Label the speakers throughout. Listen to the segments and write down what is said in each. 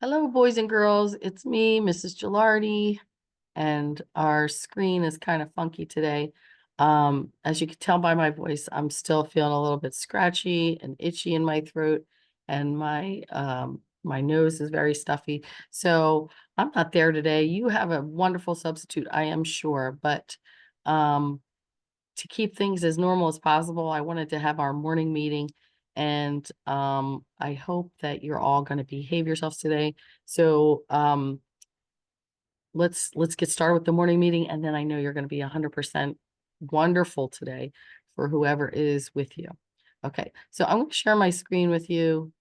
Speaker 1: Hello, boys and girls. It's me, Mrs. Gilardi, and our screen is kind of funky today. As you can tell by my voice, I'm still feeling a little bit scratchy and itchy in my throat, and my nose is very stuffy. So I'm not there today. You have a wonderful substitute, I am sure, but um, to keep things as normal as possible, I wanted to have our morning meeting. And I hope that you're all going to behave yourselves today. So let's get started with the morning meeting, and then I know you're going to be 100% wonderful today for whoever is with you. Okay, so I'm going to share my screen with you,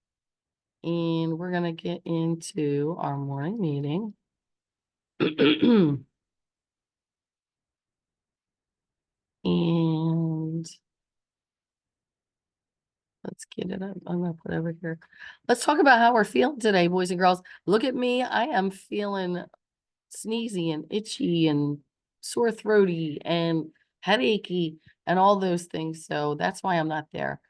Speaker 1: and we're going to get into our morning meeting. And let's get it up. I'm gonna put over here. Let's talk about how we're feeling today, boys and girls. Look at me. I am feeling sneezy and itchy and sore throaty and headachy and all those things. So that's why I'm not there.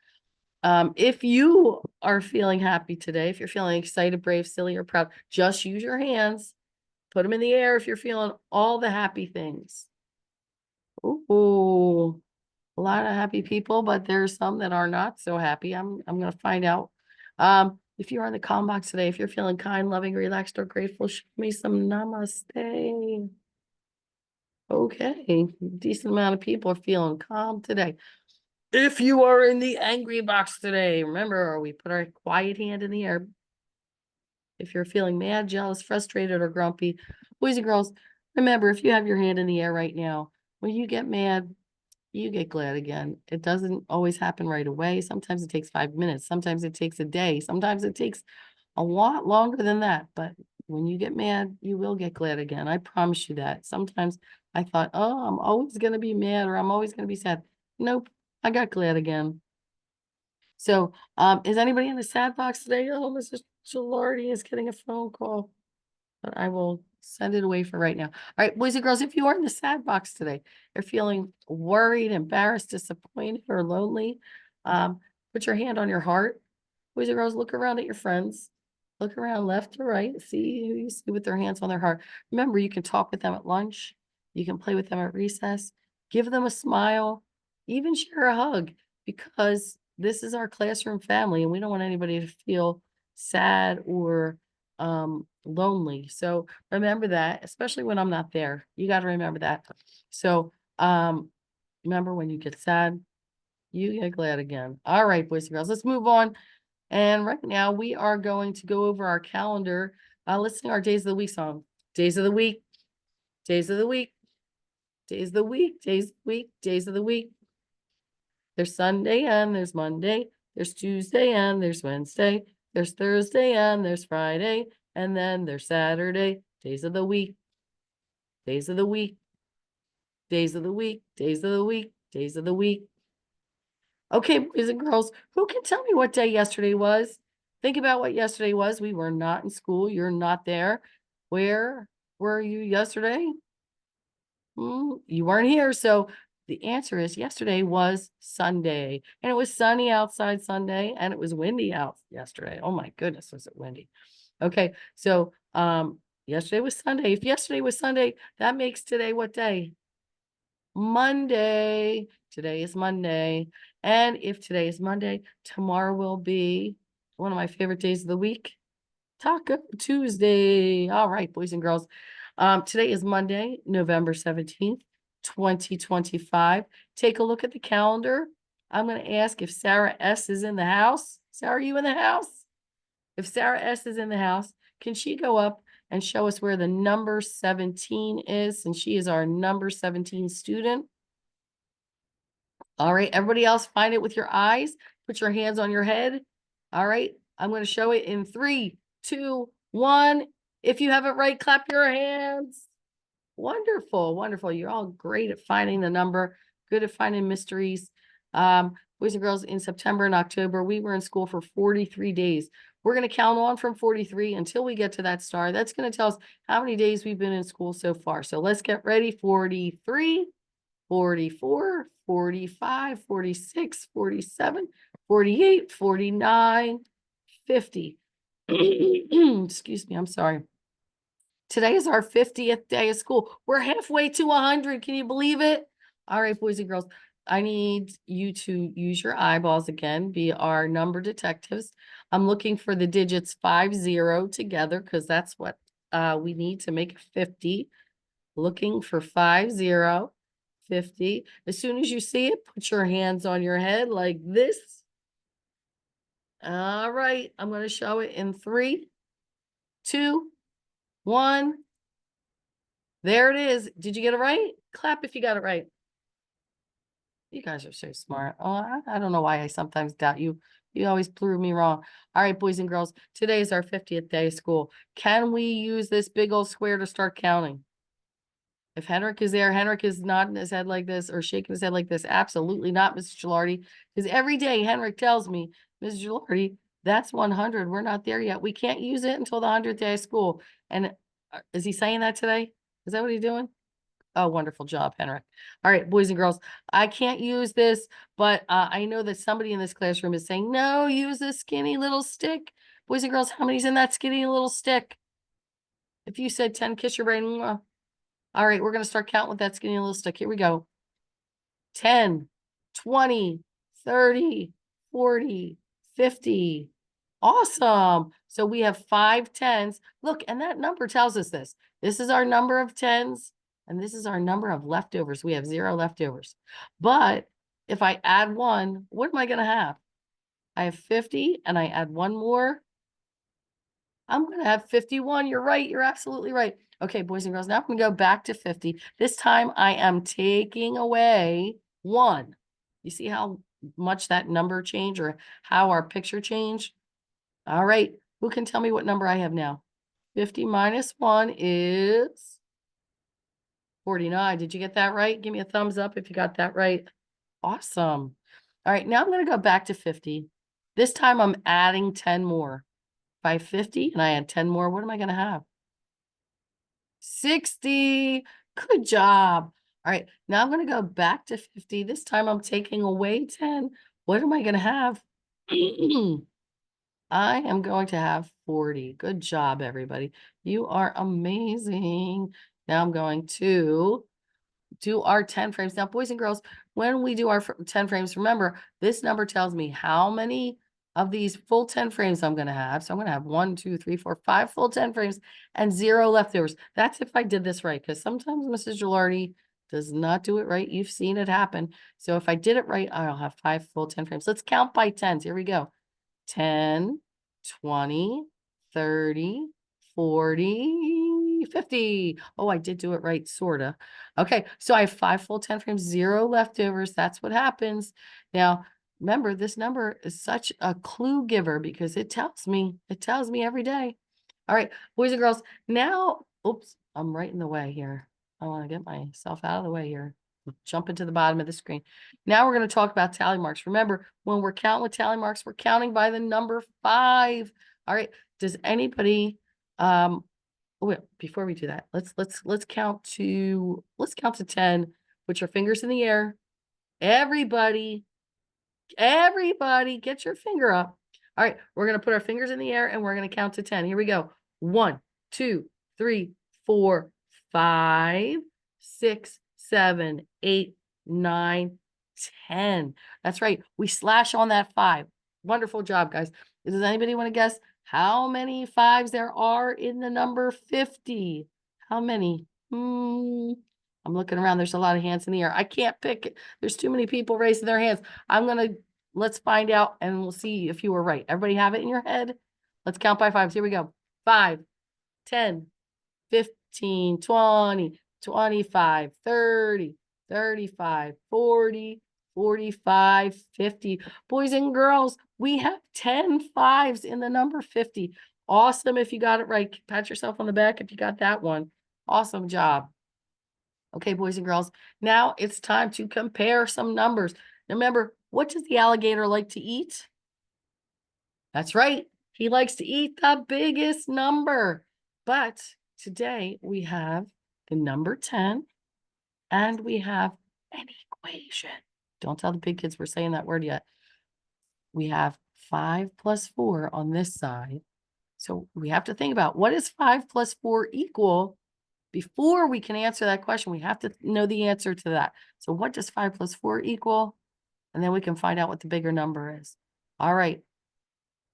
Speaker 1: If you are feeling happy today, if you're feeling excited, brave, silly, or proud, just use your hands. Put them in the air if you're feeling all the happy things. Ooh. A lot of happy people, but there's some that are not so happy. I'm gonna find out. If you're on the comment box today, if you're feeling kind, loving, relaxed, or grateful, show me some namaste. Okay, decent amount of people are feeling calm today. If you are in the angry box today, remember we put our quiet hand in the air. If you're feeling mad, jealous, frustrated, or grumpy, boys and girls, remember if you have your hand in the air right now, when you get mad, you get glad again. It doesn't always happen right away. Sometimes it takes 5 minutes. Sometimes it takes a day. Sometimes it takes a lot longer than that. But when you get mad, you will get glad again. I promise you that. Sometimes I thought, oh, I'm always going to be mad or I'm always going to be sad. Nope, I got glad again. So, is anybody in the sad box today? Oh, Mrs. Gilardi is getting a phone call, but I will send it away for right now. All right, boys and girls, if you are in the sad box today, you're feeling worried, embarrassed, disappointed, or lonely, put your hand on your heart. Boys and girls, look around at your friends. Look around left to right. See who you see with their hands on their heart. Remember, you can talk with them at lunch. You can play with them at recess. Give them a smile. Even share a hug, because this is our classroom family and we don't want anybody to feel sad or lonely. So remember that, especially when I'm not there. You got to remember that. So remember, when you get sad, you get glad again. All right, boys and girls, let's move on. And right now we are going to go over our calendar. Let's sing our days of the week song. Days of the week, days of the week, days of the week, days of the week, days of the week. There's Sunday and there's Monday. There's Tuesday and there's Wednesday. There's Thursday and there's Friday. And then there's Saturday. Days of the week, days of the week, days of the week, days of the week, days of the week. Okay, boys and girls, who can tell me what day yesterday was? Think about what yesterday was. We were not in school. You're not there. Where were you yesterday? You weren't here. So the answer is yesterday was Sunday. And it was sunny outside Sunday, and it was windy out yesterday. Oh my goodness, was it windy? Okay, so yesterday was Sunday. If yesterday was Sunday, that makes today what day? Monday. Today is Monday. And if today is Monday, tomorrow will be one of my favorite days of the week, Taco Tuesday. All right, boys and girls. Today is Monday, November 17th, 2025. Take a look at the calendar. I'm going to ask if Sarah S. is in the house. Sarah, are you in the house? If Sarah S. is in the house, can she go up and show us where the number 17 is, since she is our number 17 student? All right, everybody else, find it with your eyes. Put your hands on your head. All right, I'm going to show it in 3, 2, 1. If you have it right, clap your hands. Wonderful, wonderful. You're all great at finding the number, good at finding mysteries. Boys and girls, in September and October, we were in school for 43 days. We're going to count on from 43 until we get to that star. That's going to tell us how many days we've been in school so far. So let's get ready. 43, 44, 45, 46, 47, 48, 49, 50. Excuse me, I'm sorry. Today is our 50th day of school. We're halfway to 100. Can you believe it? All right, boys and girls, I need you to use your eyeballs again, be our number detectives. I'm looking for the digits 50 together because that's what we need to make 50. Looking for 50, 50. As soon as you see it, put your hands on your head like this. All right, I'm going to show it in 3, 2, 1. There it is. Did you get it right? Clap if you got it right. You guys are so smart. Oh, I don't know why I sometimes doubt you. You always prove me wrong. All right, boys and girls, today is our 50th day of school. Can we use this big old square to start counting? If Henrik is there, Henrik is nodding his head like this or shaking his head like this. Absolutely not, Mrs. Gilardi. Because every day Henrik tells me, Mrs. Gilardi, that's 100. We're not there yet. We can't use it until the 100th day of school. And is he saying that today? Is that what he's doing? Oh, wonderful job, Henrik. All right, boys and girls, I can't use this, but I know that somebody in this classroom is saying, no, use this skinny little stick. Boys and girls, how many's in that skinny little stick? If you said 10, kiss your brain. Mwah. All right, we're going to start counting with that skinny little stick. Here we go. 10, 20, 30, 40, 50. Awesome. So we have 5 10s. Look, and that number tells us this. This is our number of 10s. And this is our number of leftovers. We have 0 leftovers. But if I add 1, what am I going to have? I have 50 and I add 1 more. I'm going to have 51. You're right. You're absolutely right. Okay, boys and girls, now I'm going to go back to 50. This time I am taking away 1. You see how much that number changed or how our picture changed? All right. Who can tell me what number I have now? 50 minus 1 is 49. Did you get that right? Give me a thumbs up if you got that right. Awesome. All right, now I'm going to go back to 50. This time I'm adding 10 more. If I have 50 and I add 10 more, what am I going to have? 60. Good job. All right, now I'm going to go back to 50. This time I'm taking away 10. What am I going to have? I am going to have 40. Good job, everybody. You are amazing. Now I'm going to do our 10 frames. Now, boys and girls, when we do our 10 frames, remember, this number tells me how many of these full 10 frames I'm going to have. So I'm going to have 1, 2, 3, 4, 5 full 10 frames and 0 leftovers. That's if I did this right, because sometimes Mrs. Gilardi does not do it right. You've seen it happen. So if I did it right, I'll have 5 full 10 frames. Let's count by 10s. Here we go. 10, 20, 30, 40, 50. Oh, I did do it right, sort of. Okay, so I have 5 full 10 frames, 0 leftovers. That's what happens. Now, remember, this number is such a clue giver because it tells me every day. All right, boys and girls, now, oops, I'm right in the way here. I want to get myself out of the way here. Jump into the bottom of the screen. Now we're going to talk about tally marks. Remember, when we're counting with tally marks, we're counting by the number 5. All right. Does anybody wait, before we do that, let's count to 10. Put your fingers in the air. Everybody get your finger up. All right, we're going to put our fingers in the air and we're going to count to 10. Here we go. 1, 2, 3, 4, 5, 6, 7, 8, 9, 10. That's right. We slash on that 5. Wonderful job, guys. Does anybody want to guess how many 5s there are in the number 50? How many? I'm looking around. There's a lot of hands in the air. I can't pick it. There's too many people raising their hands. Let's find out and we'll see if you were right. Everybody have it in your head? Let's count by 5s. Here we go. 5, 10, 15, 20, 25, 30, 35, 40, 45, 50. Boys and girls, we have 10 5s in the number 50. Awesome if you got it right. Pat yourself on the back if you got that one. Awesome job. Okay, boys and girls, now it's time to compare some numbers. Remember, what does the alligator like to eat? That's right. He likes to eat the biggest number. But today we have the number 10 and we have an equation. Don't tell the big kids we're saying that word yet. We have 5 plus 4 on this side. So we have to think about, what is 5 plus 4 equal? Before we can answer that question, we have to know the answer to that. So what does 5 plus 4 equal? And then we can find out what the bigger number is. All right.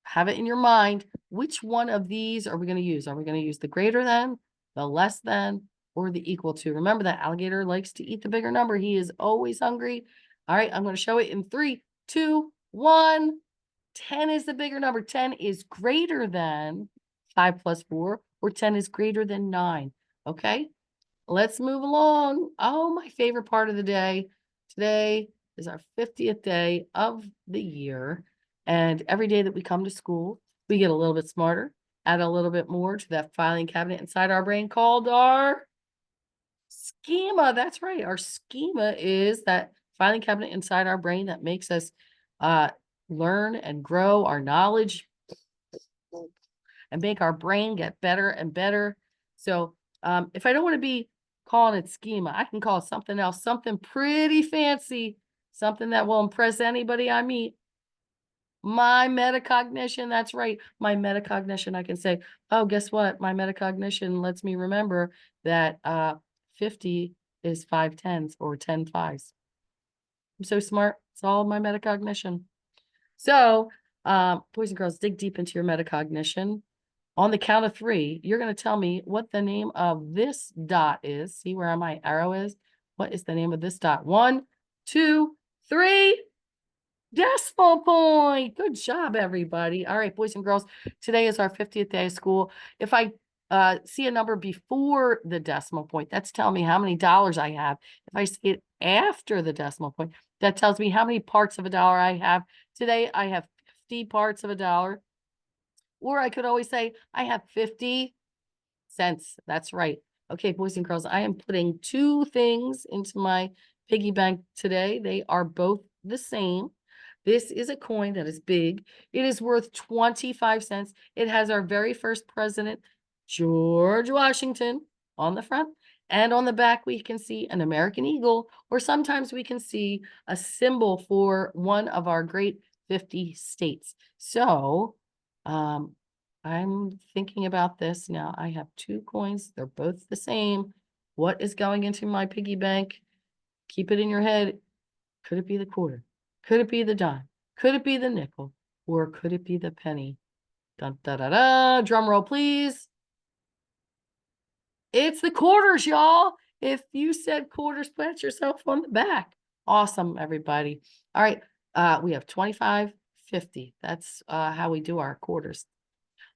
Speaker 1: Have it in your mind. Which one of these are we going to use? Are we going to use the greater than, the less than, or the equal to? Remember that alligator likes to eat the bigger number. He is always hungry. All right, I'm going to show it in 3, 2, 1. 10 is the bigger number. 10 is greater than 5 plus 4, or 10 is greater than 9. Okay, let's move along. Oh, my favorite part of the day. Today is our 50th day of the year. And every day that we come to school, we get a little bit smarter, add a little bit more to that filing cabinet inside our brain called our schema. That's right. Our schema is that filing cabinet inside our brain that makes us learn and grow our knowledge and make our brain get better and better. So if I don't want to be calling it schema, I can call it something else, something pretty fancy, something that will impress anybody I meet. My metacognition, that's right. My metacognition, I can say, oh, guess what? My metacognition lets me remember that 50 is 5 tens or 10 fives. I'm so smart. It's all my metacognition. So, boys and girls, dig deep into your metacognition. On the count of 3, you're going to tell me what the name of this dot is. See where my arrow is? What is the name of this dot? 1, 2, 3. Decimal point. Good job, everybody. All right, boys and girls, today is our 50th day of school. If I see a number before the decimal point, that's telling me how many dollars I have. If I see it after the decimal point, that tells me how many parts of a dollar I have. Today, I have 50 parts of a dollar. Or I could always say, I have 50 cents. That's right. Okay, boys and girls, I am putting 2 things into my piggy bank today. They are both the same. This is a coin that is big. It is worth 25 cents. It has our very first president, George Washington, on the front. And on the back, we can see an American eagle, or sometimes we can see a symbol for one of our great 50 states. So I'm thinking about this now. I have 2 coins. They're both the same. What is going into my piggy bank? Keep it in your head. Could it be the quarter? Could it be the dime? Could it be the nickel? Or could it be the penny? Dun, da, da, da. Drum roll, please. It's the quarters, y'all. If you said quarters, pat yourself on the back. Awesome, everybody. All right. We have 25, 50. That's how we do our quarters.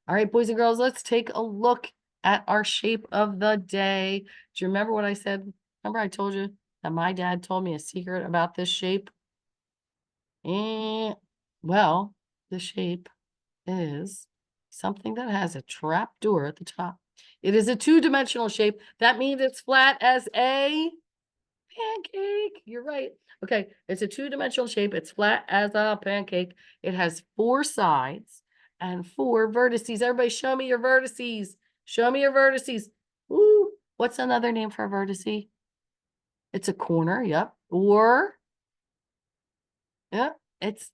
Speaker 1: All right, boys and girls, let's take a look at our shape of the day. Do you remember what I said? Remember I told you that my dad told me a secret about this shape? Well, the shape is something that has a trap door at the top. It is a 2-dimensional shape. That means it's flat as a pancake. You're right. Okay, it's a 2-dimensional shape. It's flat as a pancake. It has 4 sides and 4 vertices. Everybody show me your vertices. Show me your vertices. Ooh, what's another name for a vertice? It's a corner, yep. Or, yeah, it's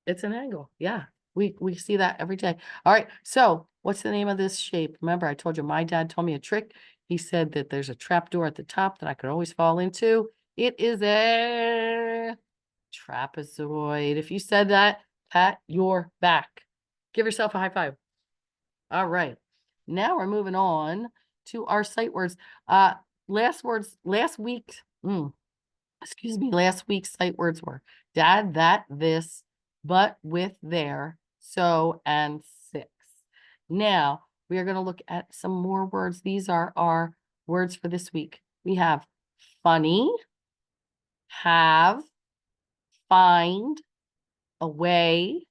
Speaker 1: an angle. Yeah, we see that every day. All right, so what's the name of this shape? Remember, I told you my dad told me a trick. He said that there's a trap door at the top that I could always fall into. It is a trapezoid. If you said that, pat your back. Give yourself a high five. All right. Now we're moving on to our sight words. Last week's sight words were dad, that, this, but, with, there, so, and 6. Now we are going to look at some more words. These are our words for this week. We have funny, have, find, away,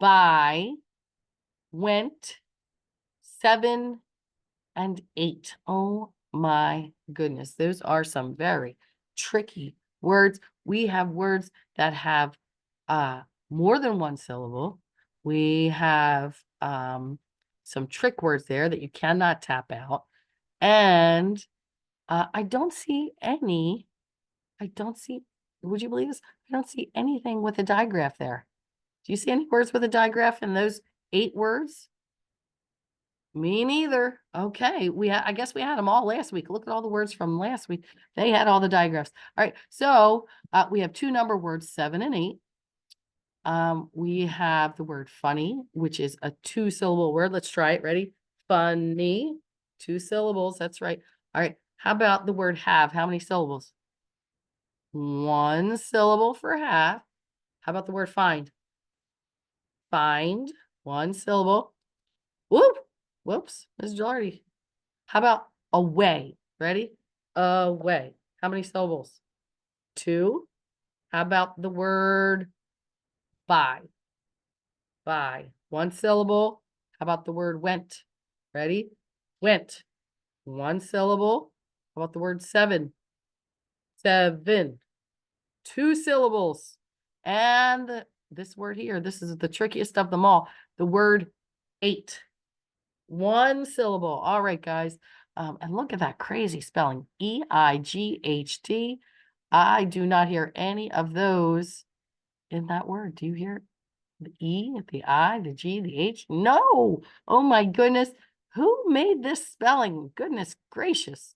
Speaker 1: buy, went, 7, and 8. Oh my goodness. Those are some very tricky words. We have words that have more than 1 syllable. We have some trick words there that you cannot tap out. And I don't see any, would you believe this? I don't see anything with a digraph there. Do you see any words with a digraph in those 8 words? Me neither. Okay, I guess we had them all last week. Look at all the words from last week. They had all the diagrams. All right, so we have two number words, 7 and 8. We have the word funny, which is a 2-syllable word. Let's try it. Ready? Funny. 2 syllables. That's right. All right. How about the word have? How many syllables? 1 syllable for have. How about the word find? Find. 1 syllable. Whoop. Whoops. Ms. Geordi. How about away? Ready? Away. How many syllables? 2. How about the word buy? Buy. 1 syllable. How about the word went? Ready? Went. 1 syllable. How about the word 7? 7. 2 syllables. And this word here, this is the trickiest of them all. The word 8. 1 syllable. All right, guys. And look at that crazy spelling. E-I-G-H-T. I do not hear any of those in that word. Do you hear the E, the I, the G, the H? No. Oh my goodness. Who made this spelling? Goodness gracious.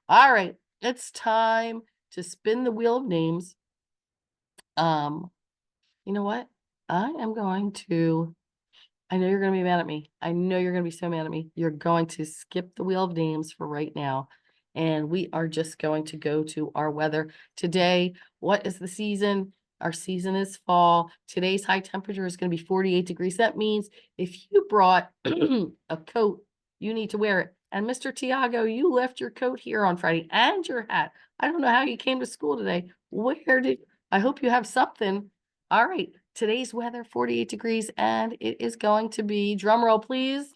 Speaker 1: All right. It's time to spin the wheel of names. You know what? I am going to, I know you're going to be mad at me. I know you're going to be so mad at me. You're going to skip the wheel of names for right now. And we are just going to go to our weather today. What is the season? Our season is fall. Today's high temperature is going to be 48 degrees. That means if you brought a coat, you need to wear it. And Mr. Tiago, you left your coat here on Friday and your hat. I don't know how you came to school today. I hope you have something. All right. Today's weather, 48 degrees, and it is going to be, drum roll, please.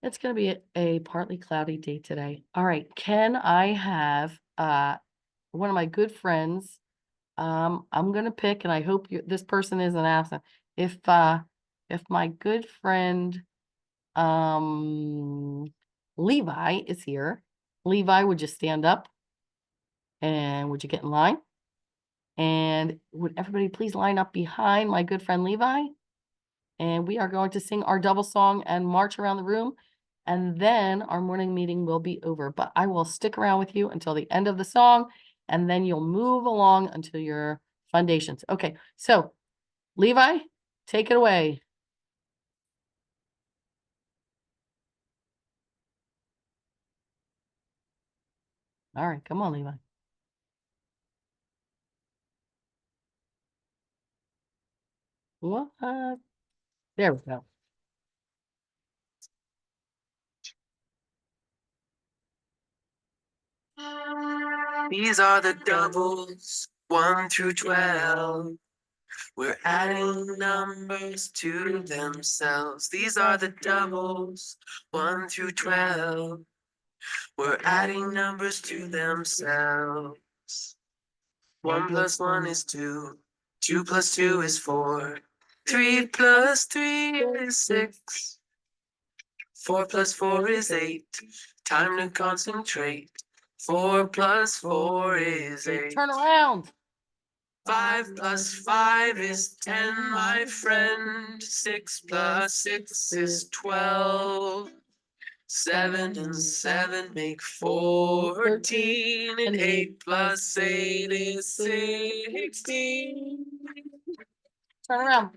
Speaker 1: It's going to be a partly cloudy day today. All right. Can I have one of my good friends? I'm going to pick, and I hope this person isn't absent. If my good friend Levi is here, Levi, would you stand up? And would you get in line? And would everybody please line up behind my good friend Levi? And we are going to sing our double song and march around the room. And then our morning meeting will be over. But I will stick around with you until the end of the song. And then you'll move along until your foundations. Okay, so Levi, take it away. All right, come on, Levi. What? There we go.
Speaker 2: These are the doubles, 1 through 12. We're adding numbers to themselves. These are the doubles, 1 through 12. We're adding numbers to themselves. 1 plus 1 is 2. 2 plus 2 is 4. 3 plus 3 is 6. 4 plus 4 is 8. Time to concentrate. 4 plus 4 is 8.
Speaker 1: Turn around.
Speaker 2: 5 plus 5 is 10, my friend. 6 plus 6 is 12. 7 and 7 make 14. And 8 plus 8 is 16.
Speaker 1: Turn around.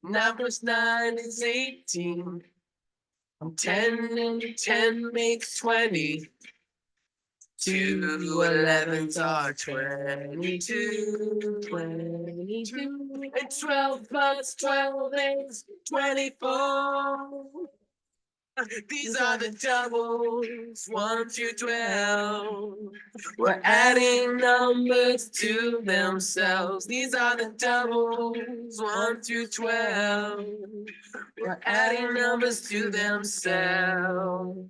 Speaker 2: 9 plus 9 is 18. 10 and 10 makes 20. 2 11s are 22. 22. And 12 plus 12 is 24. These are the doubles, 1 through 12. We're adding numbers to themselves. These are the doubles, 1 through 12. We're adding numbers to themselves.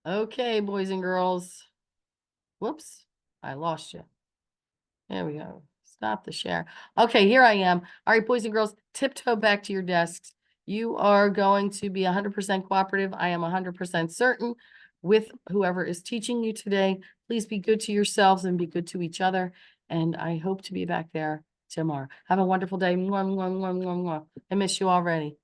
Speaker 1: Okay, boys and girls. Whoops, I lost you. There we go. Stop the share. Okay, here I am. All right, boys and girls, tiptoe back to your desks. You are going to be 100% cooperative. I am 100% certain with whoever is teaching you today. Please be good to yourselves and be good to each other. And I hope to be back there tomorrow. Have a wonderful day. Mwah, mwah, mwah, mwah, mwah. I miss you already.